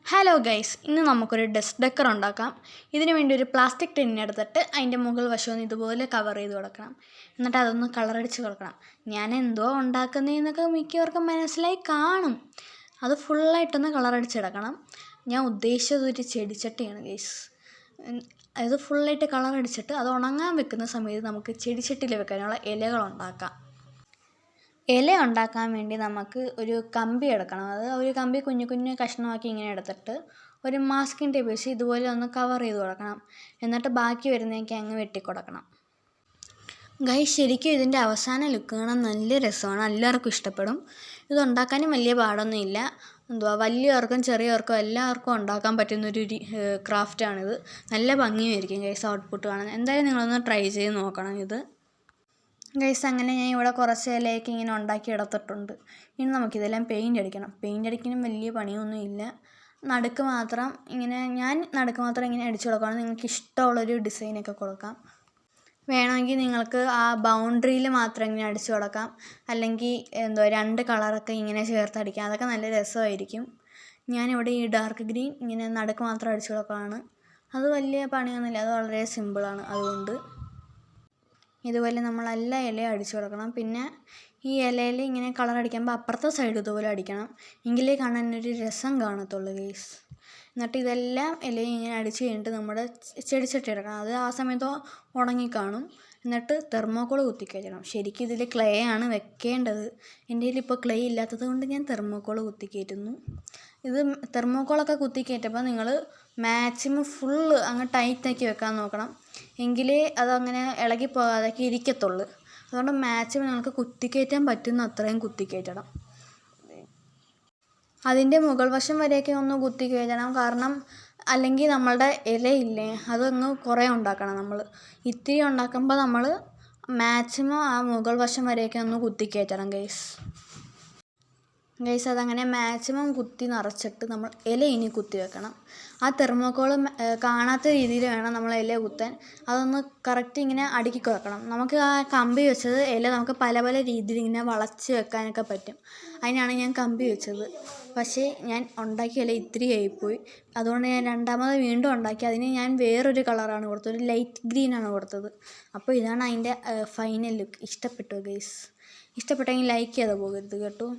Hello guys, ഇന്ന് നമുക്കൊരു desk decker ഉണ്ടാക്കാം. ഇതിനു വേണ്ടി ഒരു പ്ലാസ്റ്റിക് ടിൻ എടുത്തിട്ട് അതിൻ്റെ മുകൾ വശമൊന്ന് ഇതുപോലെ കവർ ചെയ്ത് കൊടുക്കണം. എന്നിട്ട് അതൊന്ന് കളറടിച്ച് കൊടുക്കണം. ഞാൻ എന്തോ ഉണ്ടാക്കുന്നതെന്നൊക്കെ മിക്കവർക്കും മനസ്സിലായി കാണും. അത് ഫുള്ളായിട്ടൊന്ന് കളറടിച്ചെടുക്കണം. ഞാൻ ഉദ്ദേശിച്ചത് ഒരു ചെടിച്ചട്ടിയാണ് ഗൈസ്. അത് ഫുള്ളായിട്ട് കളറടിച്ചിട്ട് അത് ഉണങ്ങാൻ വെക്കുന്ന സമയത്ത് നമുക്ക് ചെടിച്ചട്ടിയിൽ വെക്കാനുള്ള ഇലകൾ ഉണ്ടാക്കാം. ഇല ഉണ്ടാക്കാൻ വേണ്ടി നമുക്ക് ഒരു കമ്പി എടുക്കണം. അത് ഒരു കമ്പി കുഞ്ഞു കുഞ്ഞു കഷ്ണമാക്കി ഇങ്ങനെ എടുത്തിട്ട് ഒരു മാസ്കിങ് ടേപ്പ് വെച്ച് ഇതുപോലെ ഒന്ന് കവർ ചെയ്ത് കൊടുക്കണം. എന്നിട്ട് ബാക്കി വരുന്നതൊക്കെ അങ്ങ് വെട്ടിക്കൊടുക്കണം. ഗൈസ്, ശരിക്കും ഇതിൻ്റെ അവസാന ലുക്ക് കാണാൻ നല്ല രസമാണ്, എല്ലാവർക്കും ഇഷ്ടപ്പെടും. ഇതുണ്ടാക്കാനും വലിയ പാടൊന്നുമില്ല. വലിയവർക്കും ചെറിയവർക്കും എല്ലാവർക്കും ഉണ്ടാക്കാൻ പറ്റുന്നൊരു ക്രാഫ്റ്റാണിത്. നല്ല ഭംഗിയായിരിക്കും ഗൈസ് ഔട്ട്പുട്ട് കാണാൻ. എന്തായാലും നിങ്ങളൊന്ന് ട്രൈ ചെയ്ത് നോക്കണം ഇത്. ഗൈസ്, അങ്ങനെ ഞാൻ ഇവിടെ കുറച്ച് ഇലയൊക്കെ ഇങ്ങനെ ഉണ്ടാക്കി എടുത്തിട്ടുണ്ട്. ഇനി നമുക്കിതെല്ലാം പെയിൻ്റ് അടിക്കണം. പെയിൻ്റ് അടിക്കാനും വലിയ പണിയൊന്നും ഇല്ല. നടുക്ക് മാത്രം ഇങ്ങനെ അടിച്ചു കൊടുക്കണം. നിങ്ങൾക്ക് ഇഷ്ടമുള്ളൊരു ഡിസൈനൊക്കെ കൊടുക്കാം. വേണമെങ്കിൽ നിങ്ങൾക്ക് ആ ബൗണ്ടറിയിൽ മാത്രം ഇങ്ങനെ അടിച്ചു കൊടുക്കാം. അല്ലെങ്കിൽ രണ്ട് കളറൊക്കെ ഇങ്ങനെ ചേർത്തടിക്കാം. അതൊക്കെ നല്ല രസമായിരിക്കും. ഞാനിവിടെ ഈ ഡാർക്ക് ഗ്രീൻ ഇങ്ങനെ നടുക്ക് മാത്രം അടിച്ചു കൊടുക്കുകയാണ്. അത് വലിയ പണിയൊന്നുമില്ല, അത് വളരെ സിമ്പിളാണ്. അതുകൊണ്ട് ഇതുപോലെ നമ്മൾ എല്ലാ ഇലയും അടിച്ചു കൊടുക്കണം. പിന്നെ ഈ ഇലയിൽ ഇങ്ങനെ കളർ അടിക്കുമ്പോൾ അപ്പുറത്തെ സൈഡ് ഇതുപോലെ അടിക്കണം. എങ്കിലേ കാണാനൊരു രസം കാണത്തുള്ളൂ ഗൈസ്. എന്നിട്ട് ഇതെല്ലാം ഇലയും ഇങ്ങനെ അടിച്ച് കഴിഞ്ഞിട്ട് നമ്മുടെ ചെടിച്ചട്ടി എടുക്കണം. അത് ആ സമയത്ത് ഉണങ്ങിക്കാണും. എന്നിട്ട് തെർമോക്കോൾ കുത്തിക്കയറ്റണം. ശരിക്കും ഇതിൽ ക്ലേ ആണ് വെക്കേണ്ടത്. എൻ്റെ കയ്യിൽ ഇപ്പോൾ ക്ലേ ഇല്ലാത്തത് കൊണ്ട് ഞാൻ തെർമോക്കോൾ കുത്തിക്കയറ്റുന്നു. ഇത് തെർമോക്കോളൊക്കെ കുത്തിക്കയറ്റുമ്പോൾ നിങ്ങൾ മാക്സിമം ഫുള്ള് അങ്ങ് ടൈറ്റാക്കി വെക്കാൻ നോക്കണം. എങ്കിലേ അതങ്ങനെ ഇളകിപ്പോകാതൊക്കെ ഇരിക്കത്തുള്ളൂ. അതുകൊണ്ട് മാക്സിമം നിങ്ങൾക്ക് കുത്തിക്കയറ്റാൻ പറ്റുന്ന അത്രയും കുത്തിക്കയറ്റണം. അതിൻ്റെ മുകൾ വശം വരെയൊക്കെ ഒന്ന് കുത്തിക്കയറ്റണം. കാരണം അല്ലെങ്കിൽ നമ്മളുടെ ഇലയില്ലേ, അതങ്ങ് കുറേ ഉണ്ടാക്കണം. നമ്മൾ ഇത്തിരി ഉണ്ടാക്കുമ്പോൾ നമ്മൾ മാക്സിമം ആ മുകൾ വശം വരെയൊക്കെ ഒന്ന് കുത്തിക്കയറ്റണം ഗൈസ്. അതങ്ങനെ മാക്സിമം കുത്തി നിറച്ചിട്ട് നമ്മൾ ഇല ഇനി കുത്തി വെക്കണം. ആ തെർമോക്കോൾ കാണാത്ത രീതിയിൽ വേണം നമ്മൾ ഇല കുത്താൻ. അതൊന്ന് കറക്റ്റ് ഇങ്ങനെ അടുക്കി വെക്കണം. നമുക്ക് ആ കമ്പി വെച്ചത് ഇല നമുക്ക് പല പല രീതിയിൽ ഇങ്ങനെ വളച്ച് വെക്കാനൊക്കെ പറ്റും. അതിനാണ് ഞാൻ കമ്പി വെച്ചത്. പക്ഷേ ഞാൻ ഉണ്ടാക്കിയ ഇല ഇത്തിരി ആയിപ്പോയി. അതുകൊണ്ട് ഞാൻ രണ്ടാമത് വീണ്ടും ഉണ്ടാക്കി. അതിന് ഞാൻ വേറൊരു കളറാണ് കൊടുത്തത്, ഒരു ലൈറ്റ് ഗ്രീനാണ് കൊടുത്തത്. അപ്പോൾ ഇതാണ് അതിൻ്റെ ഫൈനൽ ലുക്ക്. ഇഷ്ടപ്പെട്ടോ ഗൈസ്? ഇഷ്ടപ്പെട്ടെങ്കിൽ ലൈക്ക് ചെയ്ത് പോകരുത് കേട്ടോ.